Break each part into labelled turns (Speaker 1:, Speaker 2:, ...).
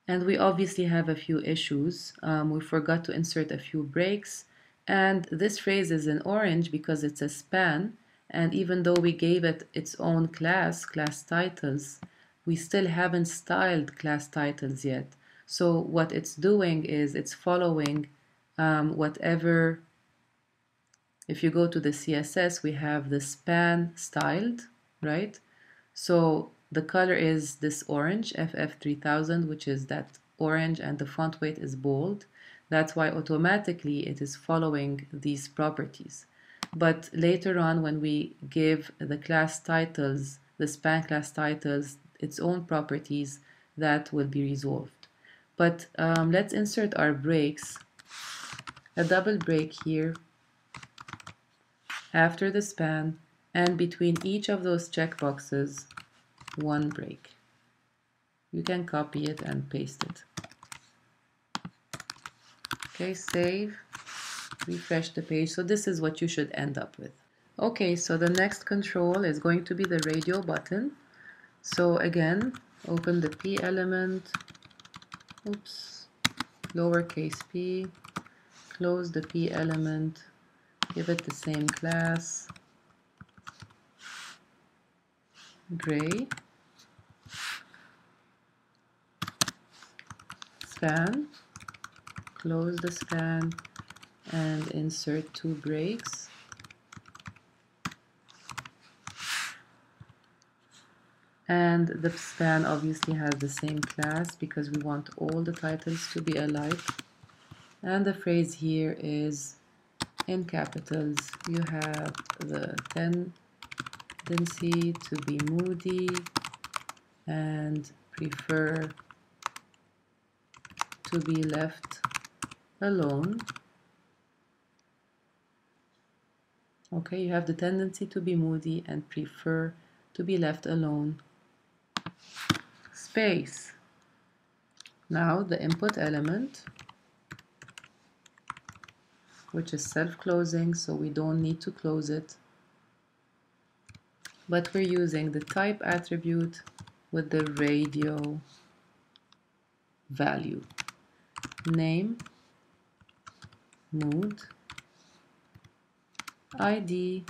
Speaker 1: And we obviously have a few issues. We forgot to insert a few breaks. And this phrase is in orange because it's a span. And even though we gave it its own class titles, we still haven't styled class titles yet. So what it's doing is it's following whatever, if you go to the CSS, we have the span styled, right? So the color is this orange, FF3000, which is that orange, and the font weight is bold. That's why automatically it is following these properties. But later on, when we give the class titles, the span class titles, its own properties, that will be resolved. But let's insert our breaks. A double break here after the span, and between each of those checkboxes, one break. You can copy it and paste it. Okay, save, refresh the page. So this is what you should end up with. Okay, so the next control is going to be the radio button. So again, open the P element, lowercase p, close the P element, give it the same class, gray, span, close the span, and insert two breaks. And the span obviously has the same class because we want all the titles to be alike. And the phrase here is in capitals. You have the tendency to be moody and prefer to be left alone. Okay, you have the tendency to be moody and prefer to be left alone. Space. Now the input element, which is self-closing, so we don't need to close it. But we're using the type attribute with the radio value. Name, mood, ID,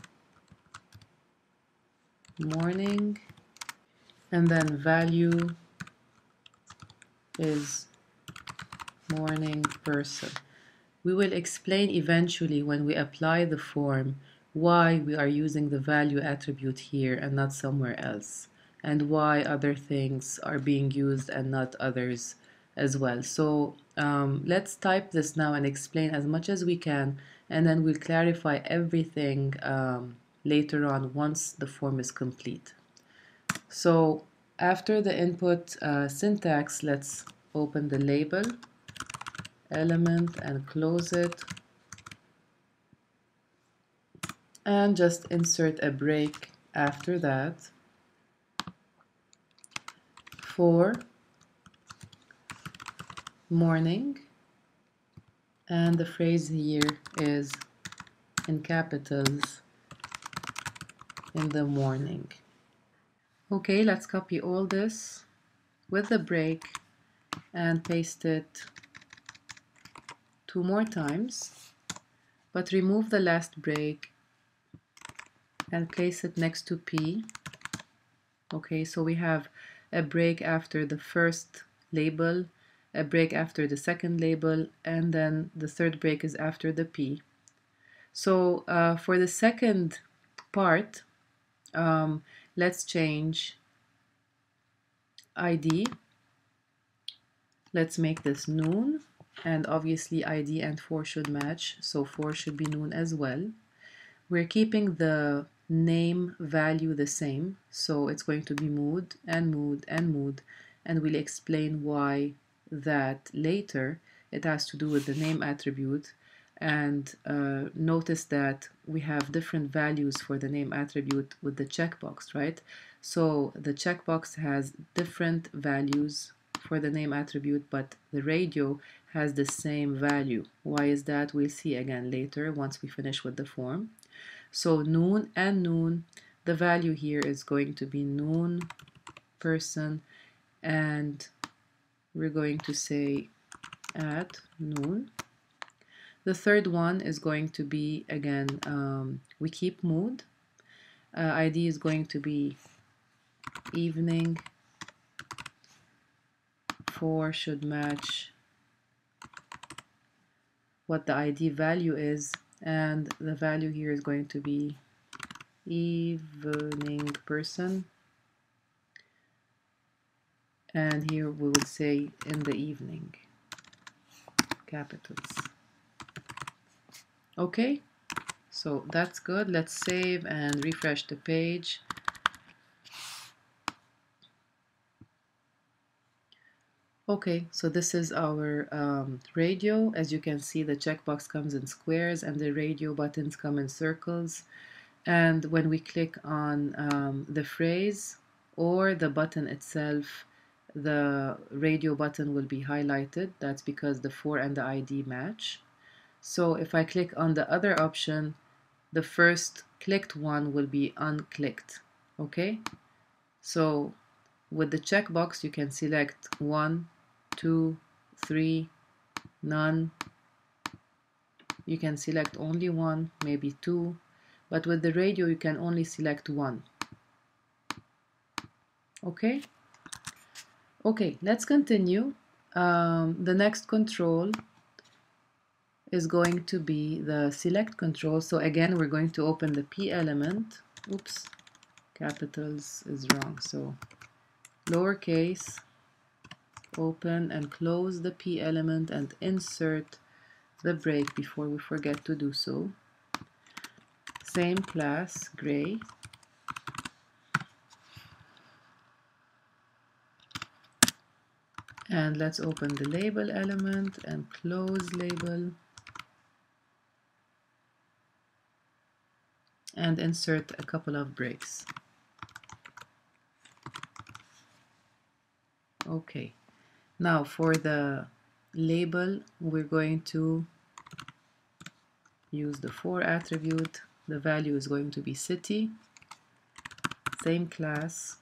Speaker 1: morning, and then value is morning person. We will explain eventually when we apply the form why we are using the value attribute here and not somewhere else, and why other things are being used and not others as well. So let's type this now and explain as much as we can, and then we'll clarify everything later on once the form is complete. So after the input syntax, let's open the label element and close it, and just insert a break after that for morning, and the phrase here is in capitals, in the morning. Okay, let's copy all this with the break and paste it 2 more times, but remove the last break and place it next to P. Okay, so we have a break after the first label, a break after the second label, and then the third break is after the P. So for the second part, let's change ID. Let's make this noon, and obviously ID and 4 should match, so 4 should be noon as well. We're keeping the name value the same, so it's going to be mood and mood and mood, and we'll explain why that later. It has to do with the name attribute, and notice that we have different values for the name attribute with the checkbox, right? So the checkbox has different values for the name attribute, but the radio has the same value. Why is that? We'll see again later once we finish with the form. So noon and noon, the value here is going to be noon person, and we're going to say at noon. The third one is going to be, again, we keep mood. ID is going to be evening. 4 should match what the ID value is, and the value here is going to be evening person, and here we would say in the evening, capitals. Okay, so that's good. Let's save and refresh the page. Okay, so this is our radio. As you can see, the checkbox comes in squares and the radio buttons come in circles. And when we click on the phrase or the button itself, the radio button will be highlighted. That's because the 4 and the ID match. So if I click on the other option, the first clicked one will be unclicked. Okay? So with the checkbox, you can select 1, 2, 3, none. You can select only 1, maybe 2. But with the radio, you can only select 1. Okay? Okay, let's continue. The next control is going to be the select control. So again, we're going to open the P element. Oops, capitals is wrong. So lowercase, open and close the P element and insert the break before we forget to do so. Same class, gray. And let's open the label element and close label. And insert a couple of breaks. Okay, now for the label, we're going to use the for attribute. The value is going to be city. Same class,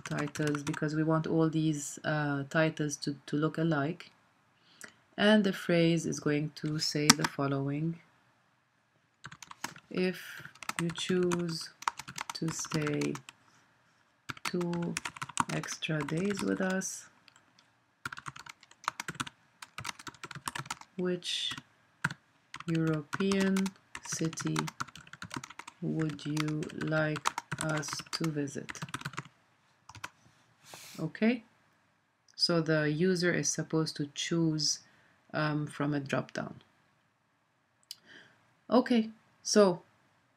Speaker 1: titles, because we want all these titles to look alike. And the phrase is going to say the following. If you choose to stay 2 extra days with us, which European city would you like us to visit? Okay, so the user is supposed to choose from a drop-down. Okay, so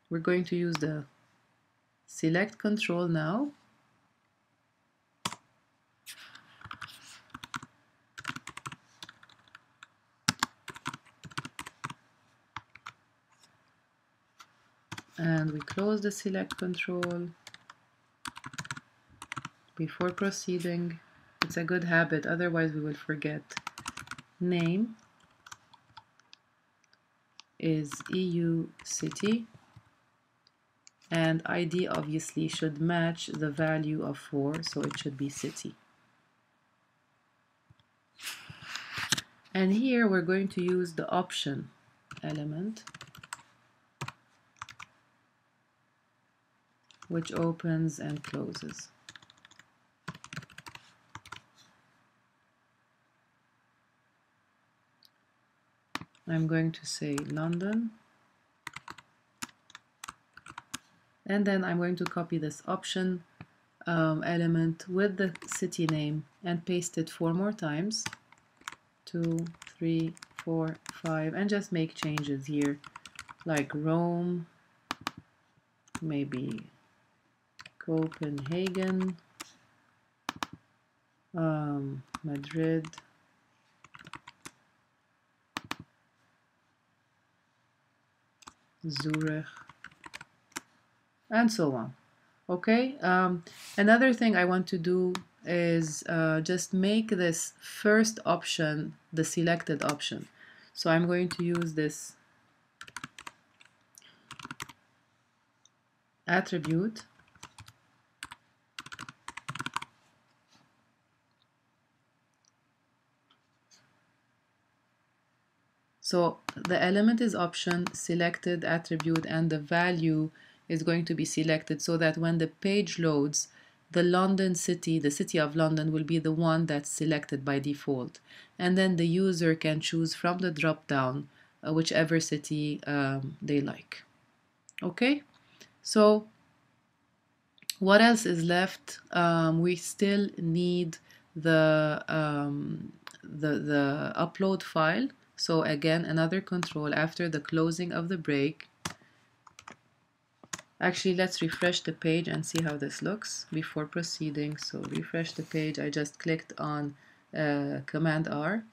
Speaker 1: we're going to use the select control now. And we close the select control. Before proceeding, it's a good habit, otherwise we will forget. Name is EU city, and ID obviously should match the value of 4, so it should be city. And here we're going to use the option element, which opens and closes. I'm going to say London, and then I'm going to copy this option element with the city name and paste it 4 more times. 2, 3, 4, 5, and just make changes here, like Rome, maybe Copenhagen, Madrid, Zurich, and so on. Okay, another thing I want to do is just make this first option the selected option. So I'm going to use this attribute So the element is option, selected attribute, and the value is going to be selected so that when the page loads, the London city, the city of London, will be the one that's selected by default. And then the user can choose from the drop down whichever city they like. Okay, so what else is left? We still need the upload file. So again, another control after the closing of the break. Actually, let's refresh the page and see how this looks before proceeding. So refresh the page. I just clicked on Command R.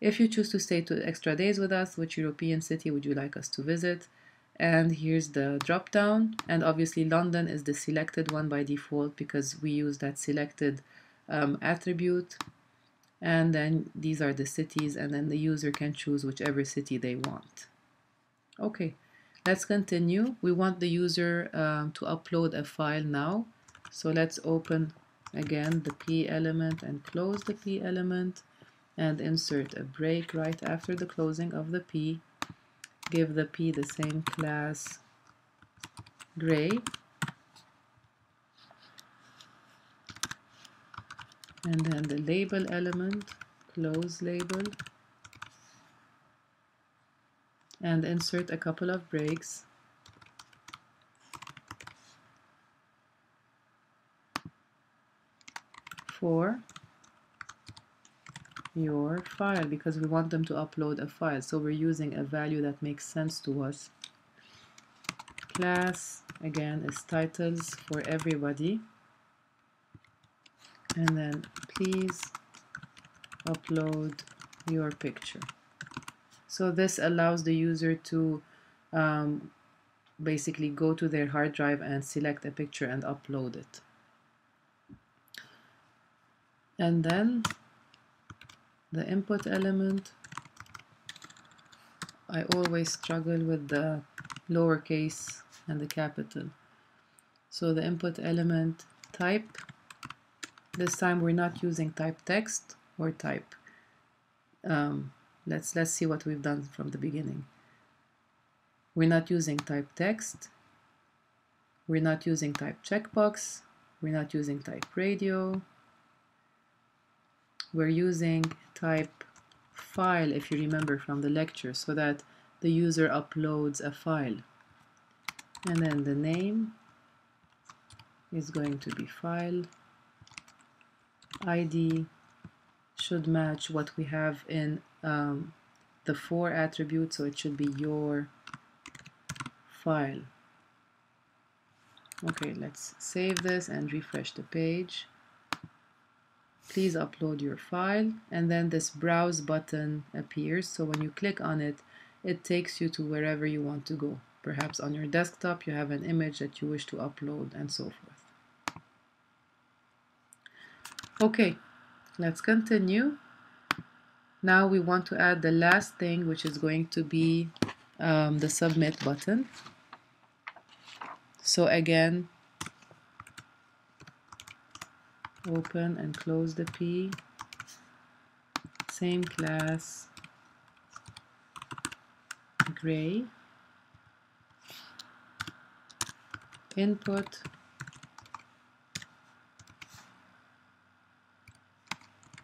Speaker 1: If you choose to stay 2 extra days with us, which European city would you like us to visit? And here's the drop down, and obviously London is the selected one by default because we use that selected attribute. And then these are the cities, and then the user can choose whichever city they want. Okay, let's continue. We want the user to upload a file now. So let's open again the P element and close the P element and insert a break right after the closing of the P. Give the P the same class gray, and then the label element, close label, and insert a couple of breaks. For your file, because we want them to upload a file, so we're using a value that makes sense to us. Class again is titles for everybody, and then please upload your picture. So this allows the user to basically go to their hard drive and select a picture and upload it. And then the input element, I always struggle with the lowercase and the capital. So the input element type, this time we're not using type text or type. Let's see what we've done from the beginning. We're not using type text. We're not using type checkbox. We're not using type radio. We're using type file, if you remember from the lecture, so that the user uploads a file. And then the name is going to be file. ID should match what we have in the for attribute, so it should be your file. Okay, let's save this and refresh the page. Please upload your file, and then this browse button appears, so when you click on it, it takes you to wherever you want to go. Perhaps on your desktop you have an image that you wish to upload, and so forth. Okay, let's continue. Now we want to add the last thing, which is going to be the submit button. So again, open and close the P, same class, gray, input,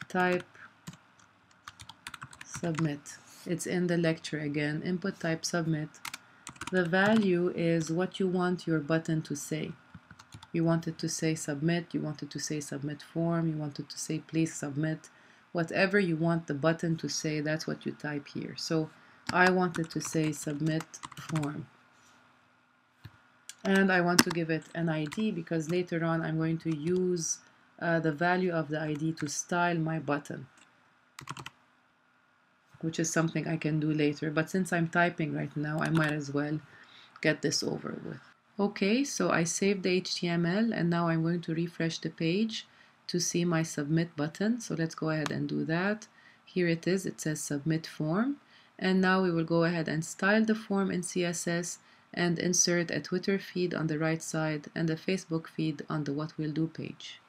Speaker 1: type, submit. It's in the lecture again, input type submit. The value is what you want your button to say. You want it to say submit, you want it to say submit form, you want it to say please submit. Whatever you want the button to say, that's what you type here. So I want it to say submit form. And I want to give it an ID because later on I'm going to use the value of the ID to style my button, which is something I can do later. But since I'm typing right now, I might as well get this over with. Okay, so I saved the HTML, and now I'm going to refresh the page to see my submit button. So let's go ahead and do that. Here it is, it says submit form. And now we will go ahead and style the form in CSS and insert a Twitter feed on the right side and a Facebook feed on the What We'll Do page.